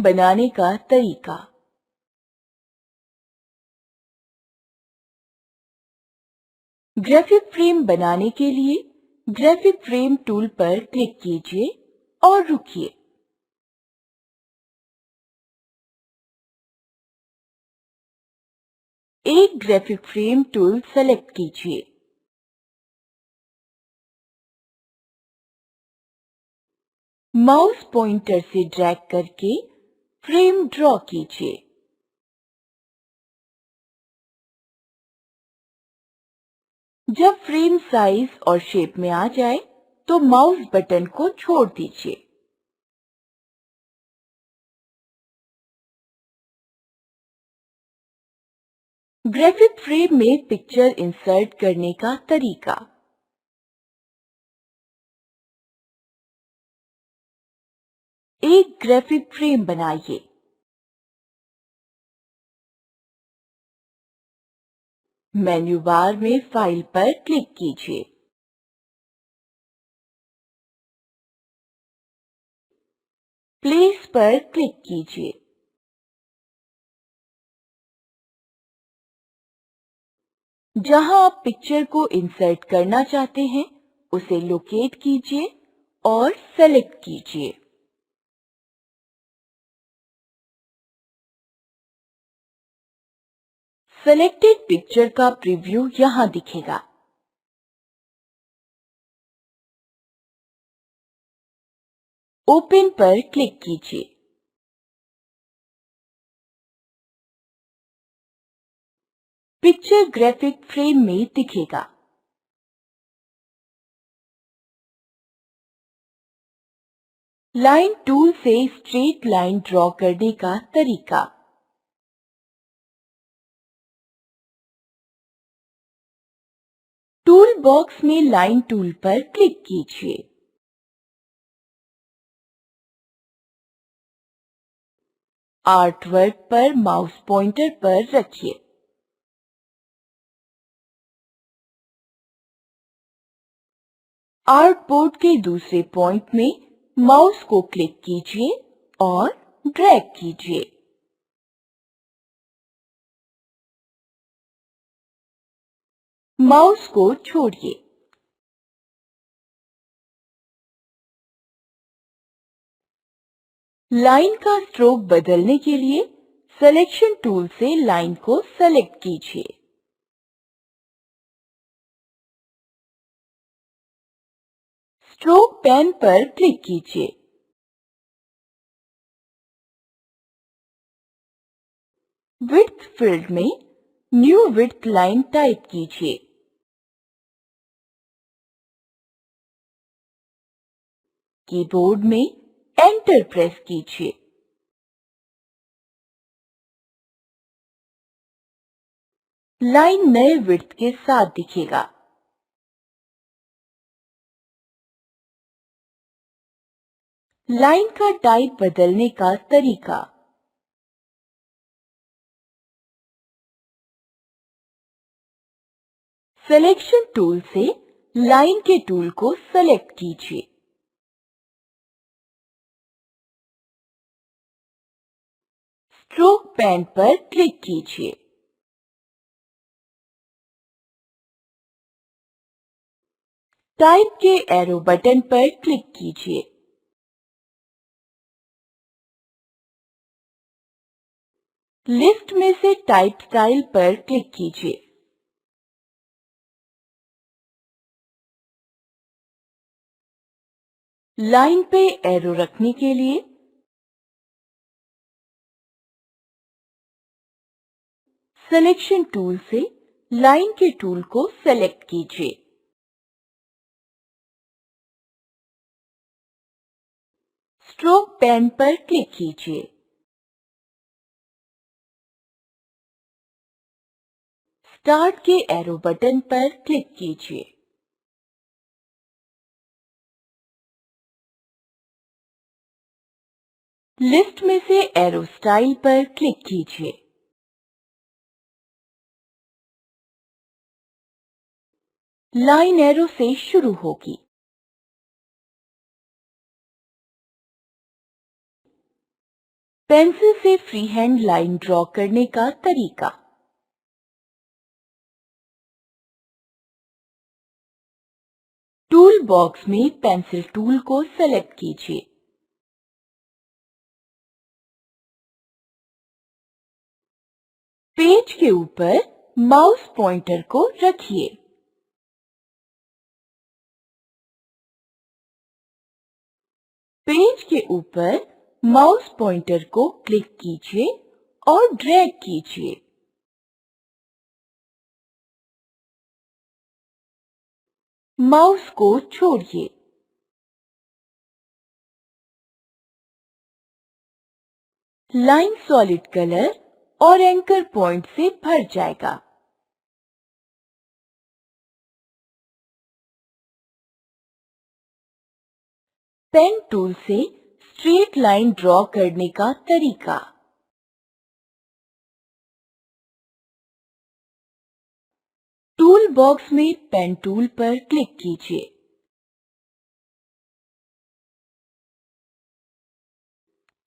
बनाने का तरीका। ग्राफिक फ्रेम बनाने के लिए ग्राफिक फ्रेम टूल पर क्लिक कीजिए और रुकिए। एक ग्राफिक फ्रेम टूल सेलेक्ट कीजिए। माउस पॉइंटर से ड्रैग करके फ्रेम ड्रॉ कीजिए। जब फ्रेम साइज और शेप में आ जाए तो माउस बटन को छोड़ दीजिए। ग्राफिक फ्रेम में पिक्चर इंसर्ट करने का तरीका। एक ग्राफिक फ्रेम बनाइए। मेन्यू बार में फाइल पर क्लिक कीजिए। प्लेस पर क्लिक कीजिए। जहां आप पिक्चर को इंसर्ट करना चाहते हैं उसे लोकेट कीजिए और सेलेक्ट कीजिए। सेलेक्टेड पिक्चर का प्रीव्यू यहां दिखेगा। ओपन पर क्लिक कीजिए। पिक्चर ग्राफिक फ्रेम में दिखेगा। लाइन टूल से स्ट्रेट लाइन ड्रॉ करने का तरीका। टूल बॉक्स में लाइन टूल पर क्लिक कीजिए। आर्टवर्क पर माउस पॉइंटर पर रखिए। आर्टबोर्ड के दूसरे पॉइंट में माउस को क्लिक कीजिए और ड्रैग कीजिए। माउस को छोड़िए। लाइन का स्ट्रोक बदलने के लिए सिलेक्शन टूल से लाइन को सेलेक्ट कीजिए। स्ट्रोक पेन पर क्लिक कीजिए। विड्थ फील्ड में न्यू विड्थ लाइन टाइप कीजिए। कीबोर्ड में एंटर प्रेस कीजिए। लाइन नए विड्थ के साथ दिखेगा। लाइन का टाइप बदलने का तरीका। सिलेक्शन टूल से लाइन के टूल को सेलेक्ट कीजिए। स्ट्रोक पेन पर क्लिक कीजिए। टाइप के एरो बटन पर क्लिक कीजिए। लिस्ट में से टाइप स्टाइल पर क्लिक कीजिए। लाइन पे एरो रखने के लिए सिलेक्शन टूल से लाइन के टूल को सेलेक्ट कीजिए। स्ट्रोक पेन पर क्लिक कीजिए। स्टार्ट के एरो बटन पर क्लिक कीजिए। लिस्ट में से एरो स्टाइल पर क्लिक कीजिए। लाइन एरो से शुरू होगी। पेंसिल से फ्री हैंड लाइन ड्रॉ करने का तरीका। टूल बॉक्स में पेंसिल टूल को सेलेक्ट कीजिए। पेज के ऊपर माउस पॉइंटर को रखिए। पेज के ऊपर माउस पॉइंटर को क्लिक कीजिए और ड्रैग कीजिए। माउस को छोड़िए। लाइन सॉलिड कलर और एंकर पॉइंट से भर जाएगा। पेन टूल से स्ट्रेट लाइन ड्रॉ करने का तरीका। टूल बॉक्स में पेन टूल पर क्लिक कीजिए।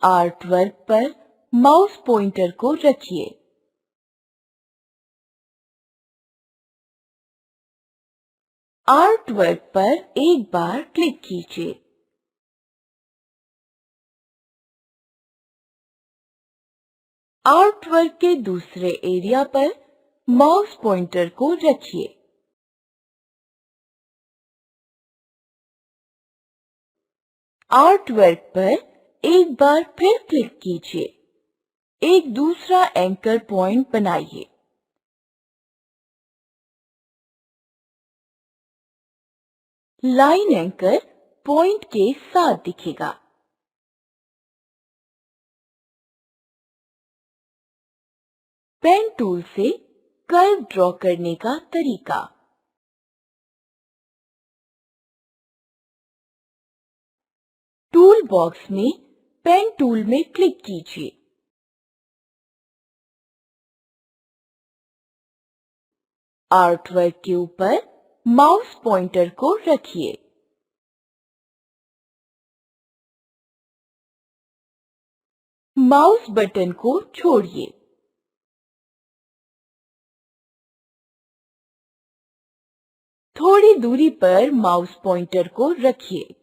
आर्ट वर्क पर माउस पॉइंटर को रखिए। आर्ट वर्क पर एक बार क्लिक कीजिए। आर्ट वर्क के दूसरे एरिया पर माउस पॉइंटर को रखिए। आर्ट वर्क पर एक बार फिर क्लिक कीजिए। एक दूसरा एंकर पॉइंट बनाइए। लाइन एंकर पॉइंट के साथ दिखेगा। पेन टूल से कर्व ड्रॉ करने का तरीका। टूल बॉक्स में पेन टूल में क्लिक कीजिए। आर्ट वर्क के ऊपर माउस पॉइंटर को रखिए। माउस बटन को छोड़िए। थोड़ी दूरी पर माउस पॉइंटर को रखिए।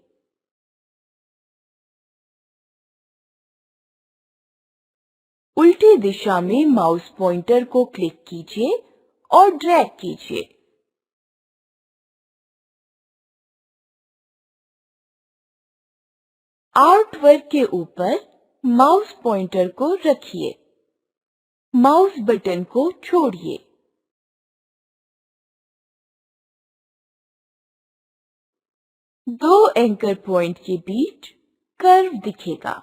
उल्टी दिशा में माउस पॉइंटर को क्लिक कीजिए और ड्रैग कीजिए। आर्ट वर्क के ऊपर माउस पॉइंटर को रखिए। माउस बटन को छोड़िए। दो एंकर पॉइंट के बीच कर्व दिखेगा।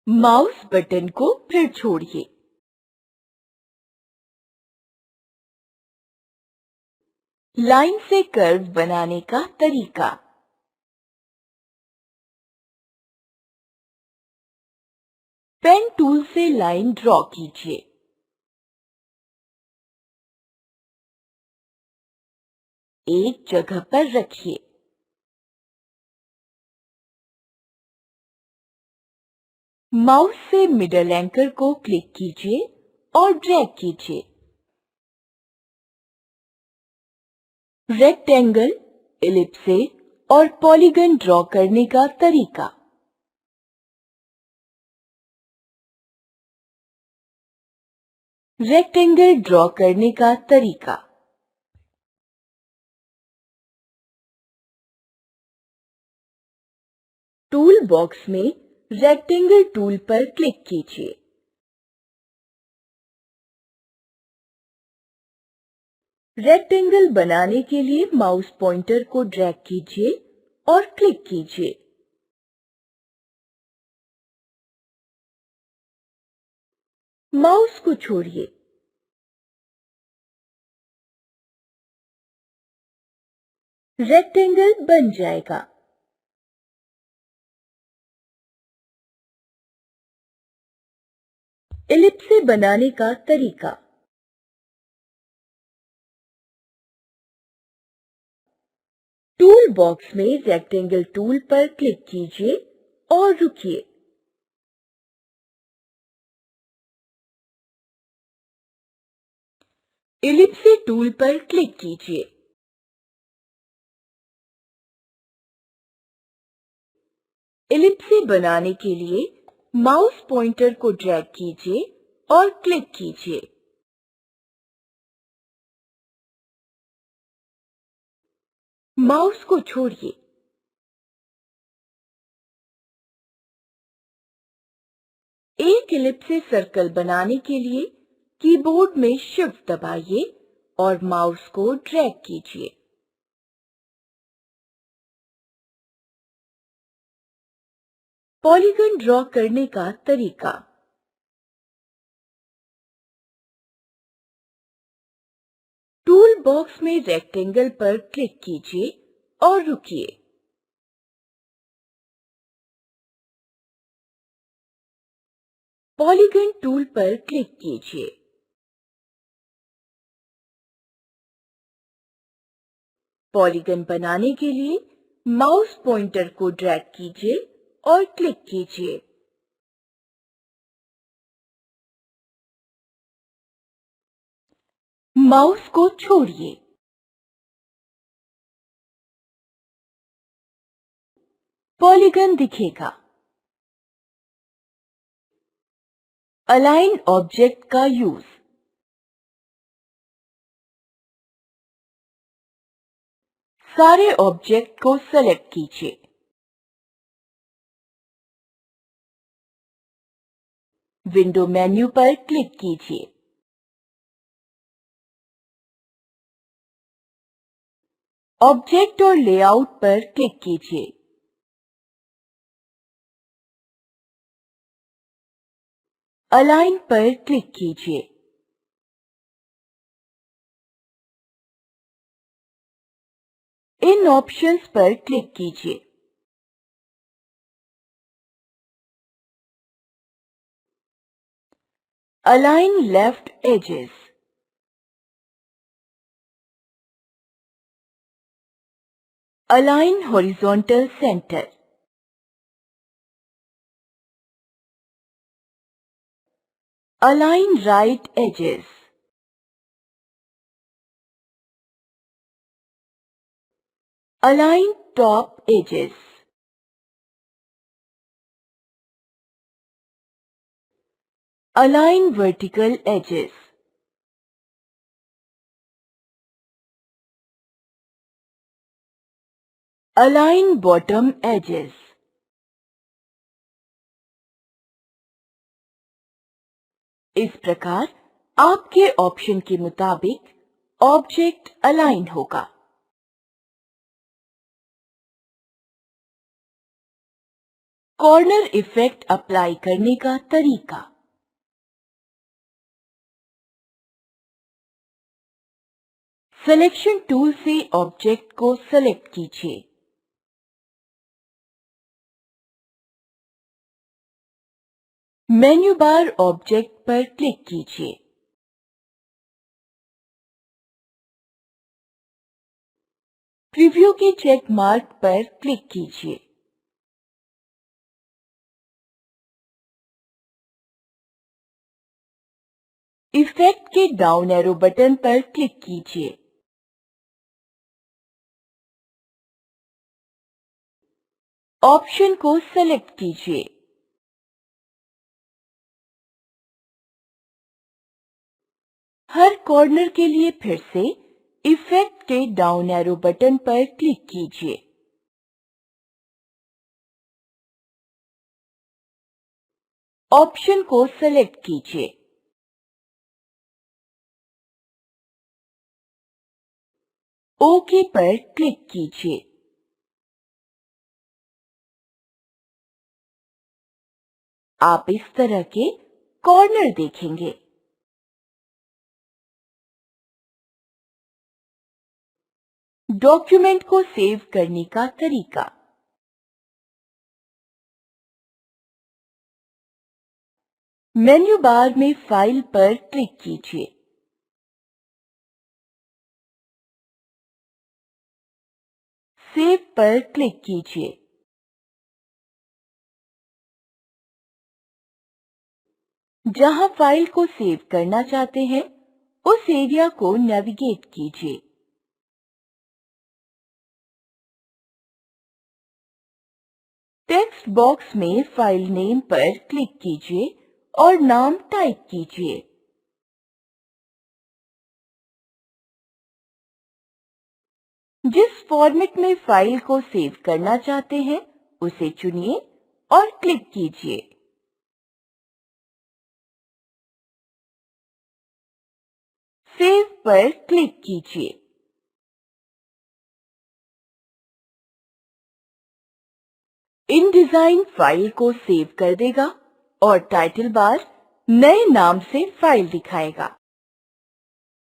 माउस बटन को फिर छोड़िए। लाइन से कर्व बनाने का तरीका। पेन टूल से लाइन ड्रॉ कीजिए। एक जगह पर रखिए। माउस से मिडल एंकर को क्लिक कीजिए और ड्रैग कीजिए। रेक्टेंगल, एलिप्से और पॉलीगन ड्रॉ करने का तरीका। रेक्टेंगल ड्रॉ करने का तरीका। टूल बॉक्स में रेक्टेंगल टूल पर क्लिक कीजिए। रेक्टेंगल बनाने के लिए माउस पॉइंटर को ड्रैग कीजिए और क्लिक कीजिए। माउस को छोड़िए। रेक्टेंगल बन जाएगा। एलिप्से बनाने का तरीका। टूल बॉक्स में रेक्टेंगल टूल पर क्लिक कीजिए और रुकिए। इलिप्से टूल पर क्लिक कीजिए। इलिप्से बनाने के लिए माउस पॉइंटर को ड्रैग कीजिए और क्लिक कीजिए। माउस को छोड़िए। एक इलिप्से सर्कल बनाने के लिए कीबोर्ड में शिफ्ट दबाइए और माउस को ड्रैग कीजिए। पॉलीगन ड्रॉ करने का तरीका। टूल बॉक्स में रेक्टेंगल पर क्लिक कीजिए और रुकिए। पॉलीगन टूल पर क्लिक कीजिए। पॉलीगन बनाने के लिए माउस पॉइंटर को ड्रैग कीजिए और क्लिक कीजिए। माउस को छोड़िए। पॉलीगन दिखेगा। अलाइन ऑब्जेक्ट का यूज। सारे ऑब्जेक्ट को सेलेक्ट कीजिए। विंडो मेन्यू पर क्लिक कीजिए। ऑब्जेक्ट और लेआउट पर क्लिक कीजिए। अलाइन पर क्लिक कीजिए। इन ऑप्शंस पर क्लिक कीजिए। Align left edges. Align horizontal center. Align right edges. Align top edges. Align vertical edges. Align bottom edges. इस प्रकार आपके ऑप्शन के मुताबिक ऑब्जेक्ट अलाइन होगा। कॉर्नर इफेक्ट अप्लाई करने का तरीका। सिलेक्शन टूल से ऑब्जेक्ट को सेलेक्ट कीजिए। मेन्यू बार ऑब्जेक्ट पर क्लिक कीजिए। प्रीव्यू के चेक मार्क पर क्लिक कीजिए। इफेक्ट के डाउन एरो बटन पर क्लिक कीजिए। ऑप्शन को सेलेक्ट कीजिए। हर कॉर्नर के लिए फिर से इफेक्ट के डाउन एरो बटन पर क्लिक कीजिए। ऑप्शन को सेलेक्ट कीजिए। ओके पर क्लिक कीजिए। आप इस तरह के कॉर्नर देखेंगे। डॉक्यूमेंट को सेव करने का तरीका। मेन्यू बार में फाइल पर क्लिक कीजिए। सेव पर क्लिक कीजिए। जहां फाइल को सेव करना चाहते हैं, उस एरिया को नेविगेट कीजिए। टेक्स्ट बॉक्स में फाइल नेम पर क्लिक कीजिए और नाम टाइप कीजिए। जिस फॉर्मेट में फाइल को सेव करना चाहते हैं, उसे चुनिए और क्लिक कीजिए। सेव पर क्लिक कीजिए। InDesign फाइल को सेव कर देगा और टाइटल बार नए नाम से फाइल दिखाएगा।